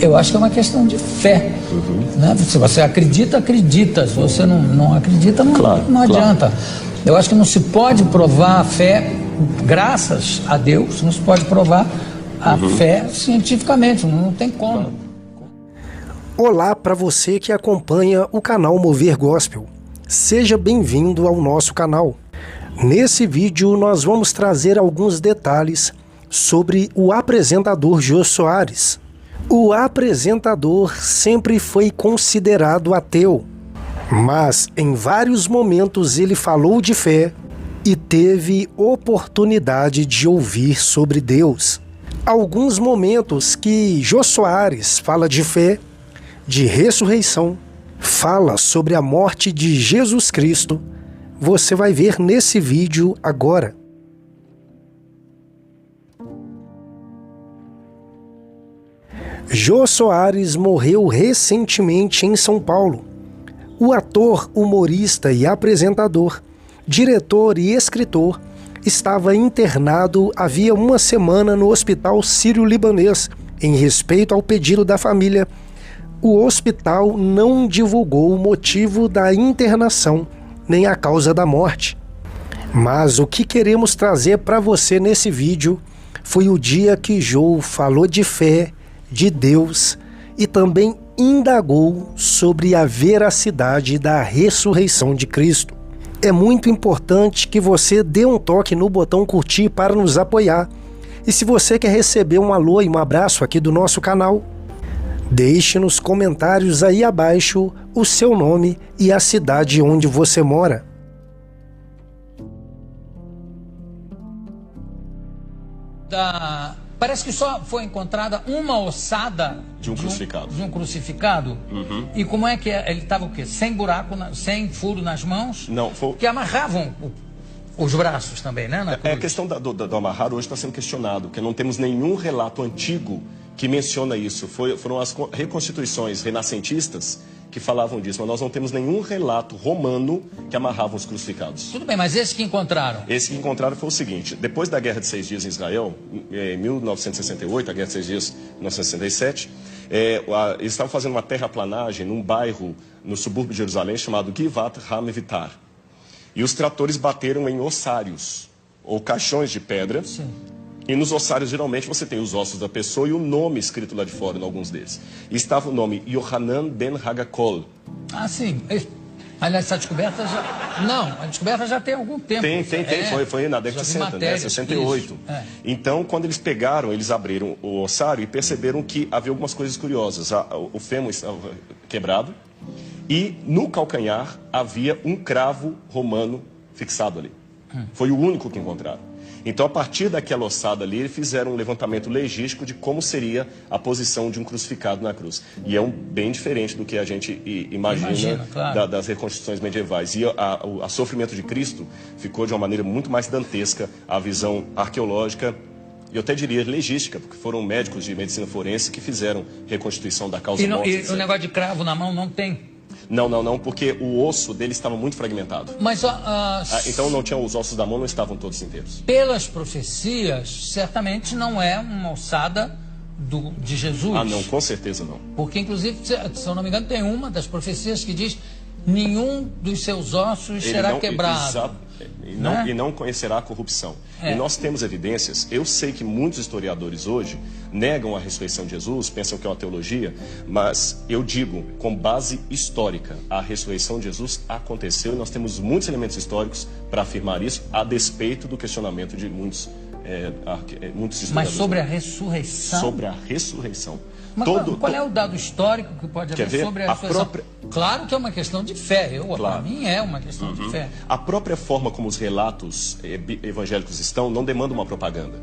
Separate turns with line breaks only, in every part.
Eu acho que é uma questão de fé. Né? Se você acredita, acredita. Se você não acredita, não adianta. Eu acho que não se pode provar a fé, graças a Deus, não se pode provar a fé cientificamente, não tem como.
Olá para você que acompanha o canal Mover Gospel. Seja bem-vindo ao nosso canal. Nesse vídeo nós vamos trazer alguns detalhes sobre o apresentador Jô Soares. O apresentador sempre foi considerado ateu, mas em vários momentos ele falou de fé e teve oportunidade de ouvir sobre Deus. Alguns momentos que Jô Soares fala de fé, de ressurreição, fala sobre a morte de Jesus Cristo, você vai ver nesse vídeo agora. Jô Soares morreu recentemente em São Paulo. O ator, humorista e apresentador, diretor e escritor, estava internado havia uma semana no Hospital Sírio-Libanês. Em respeito ao pedido da família, o hospital não divulgou o motivo da internação, nem a causa da morte. Mas o que queremos trazer para você nesse vídeo foi o dia que Jô falou de fé, de Deus e também indagou sobre a veracidade da ressurreição de Cristo. É muito importante que você dê um toque no botão curtir para nos apoiar. E se você quer receber um alô e um abraço aqui do nosso canal, deixe nos comentários aí abaixo o seu nome e a cidade onde você mora.
Parece que só foi encontrada uma ossada
de um crucificado.
De um crucificado. E como é que é? Ele estava o quê? Sem buraco, sem furo nas mãos?
Não, foi...
Que amarravam os braços também, né?
A questão do amarrar hoje está sendo questionado, porque não temos nenhum relato antigo que menciona isso. Foram as reconstituições renascentistas que falavam disso, mas nós não temos nenhum relato romano que amarravam os crucificados.
Tudo bem, mas esse que encontraram?
Esse que encontraram foi o seguinte: depois da Guerra de 6 Dias em Israel, em 1968, a Guerra de 6 Dias em 1967, eles estavam fazendo uma terraplanagem num bairro no subúrbio de Jerusalém chamado Givat HaMevitar. E os tratores bateram em ossários, ou caixões de pedra.
Sim. E
nos ossários, geralmente, você tem os ossos da pessoa e o nome escrito lá de fora em alguns deles. E estava o nome Yohanan Ben Hagakol.
Ah, sim. Aliás, essa descoberta já... Não, a descoberta já tem algum tempo.
Tem. Foi na década de 60, né? 68. Então, quando eles pegaram, eles abriram o ossário e perceberam que havia algumas coisas curiosas. O fêmur estava quebrado e no calcanhar havia um cravo romano fixado ali. Foi o único que encontraram. Então, a partir daquela ossada ali, eles fizeram um levantamento legístico de como seria a posição de um crucificado na cruz. E é bem diferente do que a gente imagina claro. Das reconstruções medievais. E o sofrimento de Cristo ficou de uma maneira muito mais dantesca, a visão arqueológica, e eu até diria legística, porque foram médicos de medicina forense que fizeram reconstituição da causa morte.
E o negócio de cravo na mão não tem?
Não, porque o osso dele estava muito fragmentado.
Mas,
então não tinha, os ossos da mão não estavam todos inteiros.
Pelas profecias, certamente não é uma ossada de Jesus.
Ah, não, com certeza não.
Porque, inclusive, se eu não me engano, tem uma das profecias que diz: nenhum dos seus ossos será quebrado.
E não conhecerá a corrupção. E nós temos evidências. Eu sei que muitos historiadores hoje negam a ressurreição de Jesus, pensam que é uma teologia, mas eu digo, com base histórica, a ressurreição de Jesus aconteceu e nós temos muitos elementos históricos para afirmar isso, a despeito do questionamento de muitos historiadores.
Mas sobre a ressurreição?
Sobre a ressurreição.
Mas qual é o dado histórico que pode haver sobre a ressurreição? Claro que é uma questão de fé. Para mim é uma questão de fé.
A própria forma como os relatos evangélicos estão não demanda uma propaganda.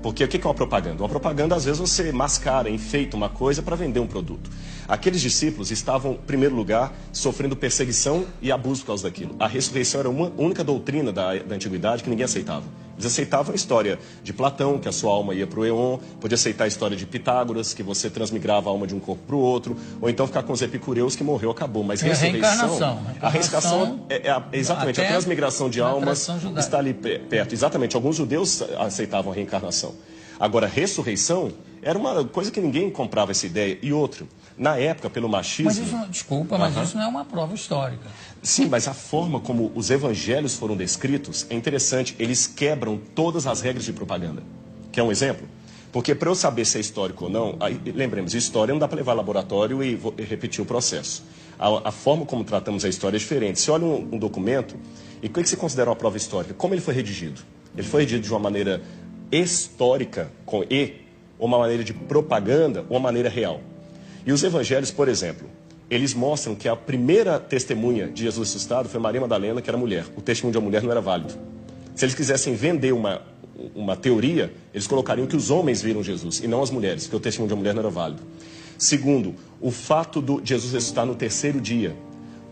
Porque o que é uma propaganda? Uma propaganda, às vezes, você mascara, enfeita uma coisa para vender um produto. Aqueles discípulos estavam, em primeiro lugar, sofrendo perseguição e abuso por causa daquilo. A ressurreição era uma única doutrina da antiguidade que ninguém aceitava. Eles aceitavam a história de Platão, que a sua alma ia para o Éon, podia aceitar a história de Pitágoras, que você transmigrava a alma de um corpo para o outro, ou então ficar com os epicureus, que morreu, acabou. Mas ressurreição... A reencarnação exatamente, a transmigração de almas está ali perto. Exatamente, alguns judeus aceitavam a reencarnação. Agora, ressurreição era uma coisa que ninguém comprava essa ideia. E outro, na época, pelo machismo...
Mas isso, desculpa, mas isso não é uma prova histórica.
Sim, mas a forma como os evangelhos foram descritos é interessante. Eles quebram todas as regras de propaganda. Quer um exemplo? Porque para eu saber se é histórico ou não, aí, lembremos, história não dá para levar ao laboratório e repetir o processo. A forma como tratamos a história é diferente. Você olha um documento, e o que você considera uma prova histórica? Como ele foi redigido? Ele foi redigido de uma maneira histórica, com E, ou uma maneira de propaganda, ou uma maneira real? E os evangelhos, por exemplo, eles mostram que a primeira testemunha de Jesus ressuscitado foi Maria Madalena, que era mulher. O testemunho de uma mulher não era válido. Se eles quisessem vender uma teoria, eles colocariam que os homens viram Jesus e não as mulheres, porque o testemunho de uma mulher não era válido. Segundo, o fato de Jesus ressuscitar no terceiro dia.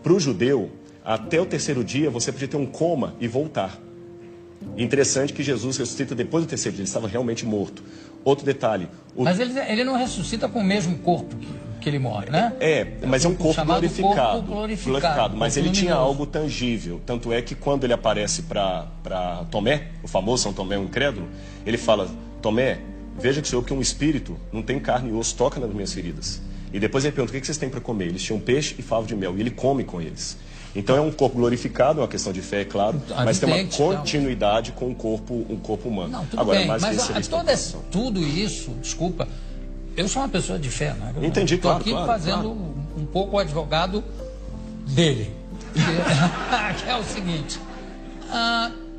Para o judeu, até o terceiro dia você podia ter um coma e voltar. Interessante que Jesus ressuscita depois do terceiro dia, ele estava realmente morto. Outro detalhe...
Mas ele não ressuscita com o mesmo corpo que ele morre, né?
Mas é um corpo glorificado.
Glorificado,
mas ele tinha algo tangível. Tanto é que quando ele aparece para Tomé, o famoso São Tomé, o incrédulo, ele fala, Tomé, veja que sou eu que um espírito não tem carne e osso, toca nas minhas feridas. E depois ele pergunta, o que vocês têm para comer? Eles tinham peixe e favo de mel, e ele come com eles. Então é um corpo glorificado, é uma questão de fé, é claro, mas tem uma continuidade com um corpo humano.
Não, tudo bem, mas tudo isso, desculpa, eu sou uma pessoa de fé, né?
Entendi, claro.
Estou aqui fazendo um pouco o advogado dele, que é o seguinte,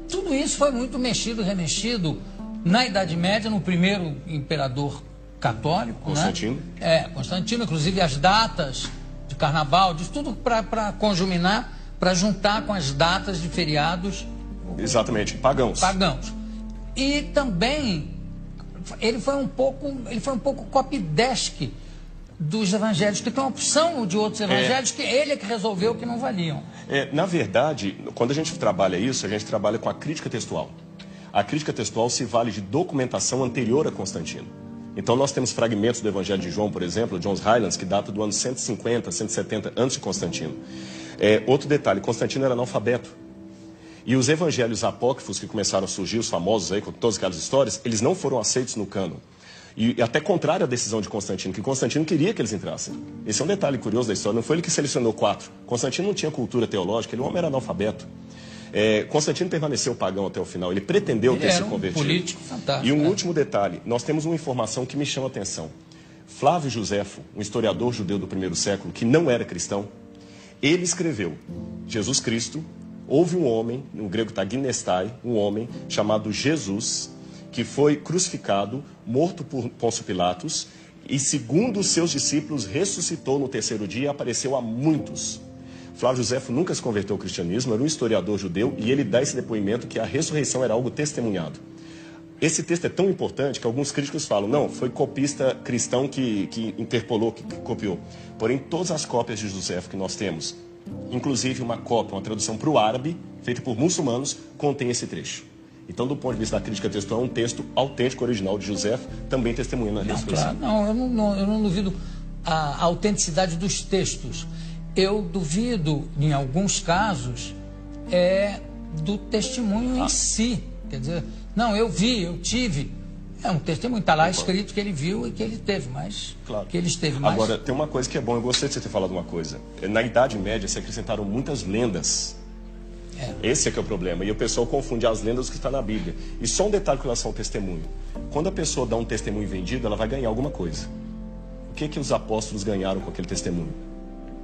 tudo isso foi muito mexido, remexido na Idade Média, no primeiro imperador católico,
Constantino.
né? Constantino, inclusive as datas de carnaval, disso tudo para conjuminar, para juntar com as datas de feriados.
Exatamente, pagãos.
E também ele foi um pouco copydesk dos evangelhos, que tem uma opção de outros evangelhos que ele é que resolveu que não valiam.
Na verdade, quando a gente trabalha isso, a gente trabalha com a crítica textual. A crítica textual se vale de documentação anterior a Constantino. Então nós temos fragmentos do Evangelho de João, por exemplo, John's Highlands, que data do ano 150, 170 antes de Constantino. Outro detalhe, Constantino era analfabeto. E os evangelhos apócrifos que começaram a surgir, os famosos aí, com todas aquelas histórias, eles não foram aceitos no cânon. E até contrário à decisão de Constantino, que Constantino queria que eles entrassem. Esse é um detalhe curioso da história, não foi ele que selecionou 4. Constantino não tinha cultura teológica, ele, o homem era analfabeto. Constantino permaneceu pagão até o final, ele pretendeu ter se convertido.
Um político fantástico.
E um último detalhe, nós temos uma informação que me chama a atenção. Flávio Josefo, um historiador judeu do primeiro século, que não era cristão, ele escreveu, Jesus Cristo, houve um homem, no grego está ginestai, um homem chamado Jesus, que foi crucificado, morto por Pôncio Pilatos, e segundo os seus discípulos, ressuscitou no terceiro dia e apareceu a muitos. Flávio Josefo nunca se converteu ao cristianismo, era um historiador judeu, e ele dá esse depoimento que a ressurreição era algo testemunhado. Esse texto é tão importante que alguns críticos falam, não, foi copista cristão que interpolou, que copiou. Porém, todas as cópias de Josefo que nós temos, inclusive uma cópia, uma tradução para o árabe, feita por muçulmanos, contém esse trecho. Então, do ponto de vista da crítica textual, é um texto autêntico, original de Josefo, também testemunhando a ressurreição.
Claro, eu não duvido a autenticidade dos textos. Eu duvido, em alguns casos, do testemunho em si. Quer dizer, não, eu vi, eu tive. É um testemunho, está lá escrito que ele viu e que ele teve, mas
claro.
Que ele esteve mais...
Agora, tem uma coisa que é bom, eu gostei de você ter falado uma coisa. Na Idade Média se acrescentaram muitas lendas. Esse é que é o problema. E o pessoal confunde as lendas com o que está na Bíblia. E só um detalhe com relação ao testemunho. Quando a pessoa dá um testemunho vendido, ela vai ganhar alguma coisa. O que os apóstolos ganharam com aquele testemunho?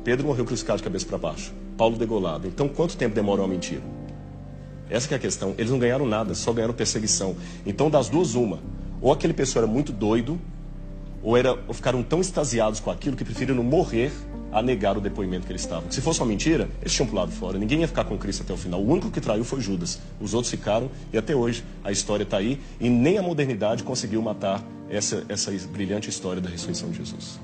Pedro morreu crucificado de cabeça para baixo. Paulo degolado. Então, quanto tempo demorou a mentira? Essa que é a questão. Eles não ganharam nada, só ganharam perseguição. Então, das duas, uma. Ou aquele pessoa era muito doido, ou ficaram tão extasiados com aquilo que preferiram morrer a negar o depoimento que eles estavam. Se fosse uma mentira, eles tinham pulado fora. Ninguém ia ficar com Cristo até o final. O único que traiu foi Judas. Os outros ficaram, e até hoje a história está aí, e nem a modernidade conseguiu matar essa brilhante história da ressurreição de Jesus.